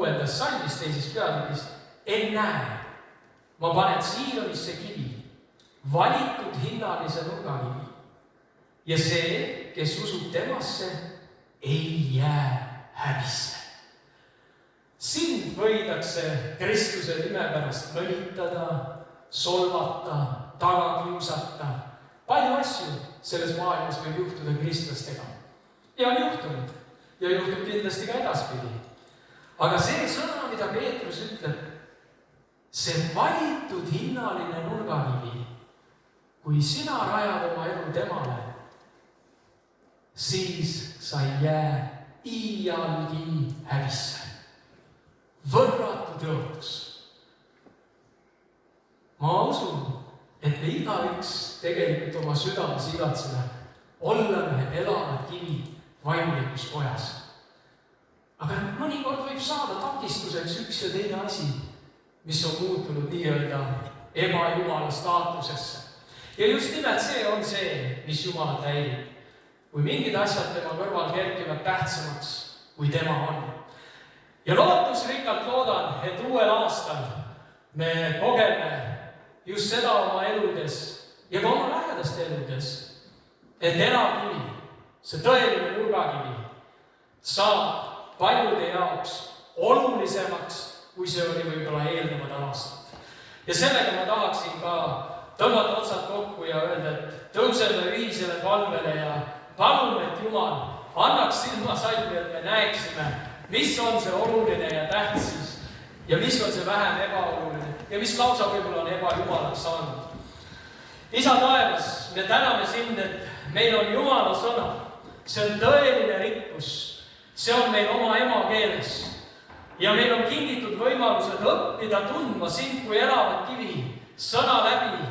6. salmis 2. peatükis, ennäe, ma panen Siionisse kivi, valitud hinnalise nurgakivi. Ja see, kes usub temasse, ei jää häbisse. Sind võidakse Kristuse nime pärast mõnitada, solvata, taga kiusata. Palju asju selles maailmas võib juhtuda kristlastega. Ja on juhtunud ja juhtub kindlasti ka edaspidi. Aga see sõna, mida Peetrus ütleb, see valitud hinnaline nurgakivi, kui sina rajad oma elu temale, siis sa ei jää iialgi häbisse. Võrratu tõotus. Ma usun, et me igaüks tegelikult oma südames igatseme olla mehed elavad kivid vaimulikus kojas. Aga mõnikord võib saada takistuseks üks ja teine asi, mis on muutunud nii-öelda ebajumala staatusesse. Ja just nimelt see on see, mis Jumalat häirib. Kui mingid asjad tema kõrval kerkivad tähtsamaks, kui tema on. Ja lootusrikkalt loodan, et uuel aastal me kogeme just seda oma eludes ja ka oma lähedaste eludes, et elav kivi, see tõeline nurgakivi, saab paljude jaoks olulisemaks, kui see oli võib-olla eelnevad aastad. Ja sellega ma tahaksin ka tõmmata otsad kokku ja öelda, et tõuseme ühisele palvele ja palume, et Jumal annaks silmasalvi, et me näeksime, mis on see oluline ja tähtsis ja mis on see vähem ebaoluline ja mis lausa võib-olla on ebajumalaks saanud. Isa taevas, me täname sind, et meil on Jumala sõna. See on tõeline rikkus. See on meil oma emakeeles. Ja meil on kingitud võimalused õppida tundma sind kui elavat kivi, sõna läbi,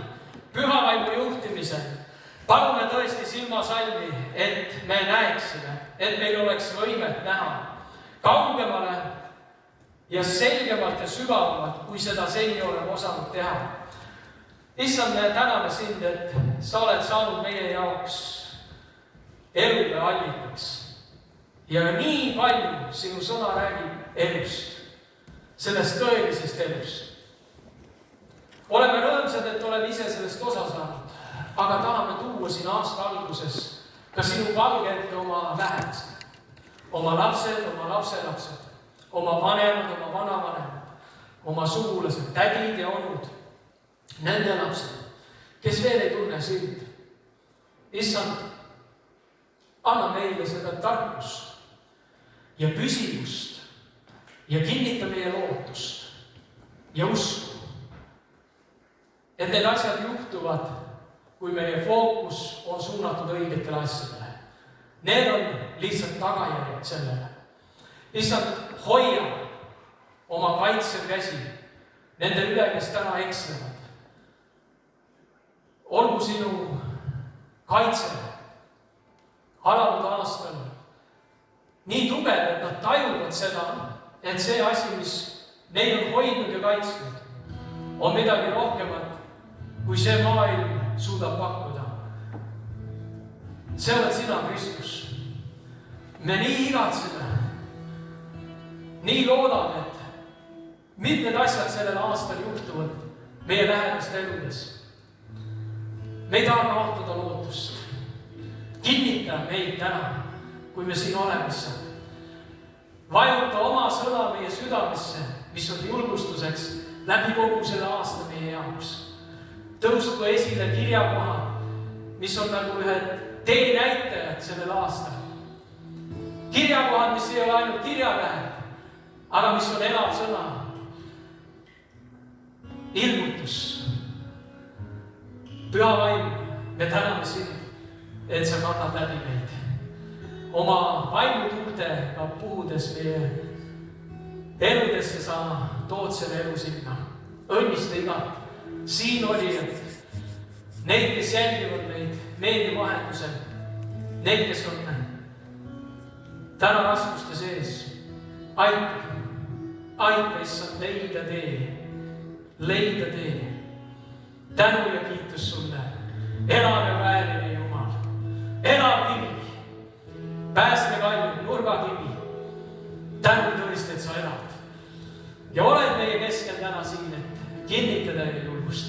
pühavaimu juhtimisel. Palume tõesti silmasalvi, et me näeksime, et meil oleks võimet näha kaugemale ja selgemalt ja sügavamalt, kui seda seni oleme osanud teha. Issand, me täname sind, et sa oled saanud meie jaoks elule allikaks. Ja nii palju sinu sõna räägib elust, sellest tõelisest elust. Oleme rõõmsad, et oleme ise sellest osa saanud, aga tahame tuua siin aasta alguses ka sinu palge ette oma lähedased. Oma lapsed, oma lapselapsed, oma vanemad, oma vanavanemad, oma sugulased, tädid ja onud, nende lapsed, kes veel ei tunne sind. Issand, anna meile seda tarkust ja püsivust ja kinnita meie lootust ja usku, et need asjad juhtuvad, kui meie fookus on suunatud õigetele asjadele. Need on lihtsalt tagajärjed sellele. Issand, hoia oma kaitsev käsi nende üle, kes täna ekslevad. Olgu sinu kaitse alanud aastal nii tugev, et nad tajuvad seda, et see asi, mis neid on hoidnud ja kaitsnud, on midagi rohkemat, kui see maailm suudab pakkuda. See oled sina, Kristus. Me nii igatseme, nii loodame, et mitmed asjad sellel aastal juhtuvad meie lähedaste eludes. Me ei taha kaotada lootust. Kinnita meid täna, kui me siin oleme, issand. Vajuta oma sõna meie südamesse, mis on julgustuseks läbi kogu selle aasta meie jaoks. Tõusku esile kirjakohad, mis on nagu ühed teenäitajad sellel aastal. Kirjakohad, mis ei ole ainult kirjatähed, aga mis on elav sõna. Ilmutus. Püha vaim, me täname sind, et sa kannad läbi meid. Oma vaimutuultega puhudes meie eludesse sa tood selle elu sinna. Õnnista igat siin olijad, neid, kes jälgivad meid meedia vahendusel, neid, kes on täna raskuste sees. Aita, issand, leida tee. Tänu ja kiitus sulle. Elav ja vääriline Jumal. Elav kivi. Päästekalju, nurgakivi. Tänu tõesti, et sa elad. ja oled meie keskel täna siin, et kinnitada ja julgustada.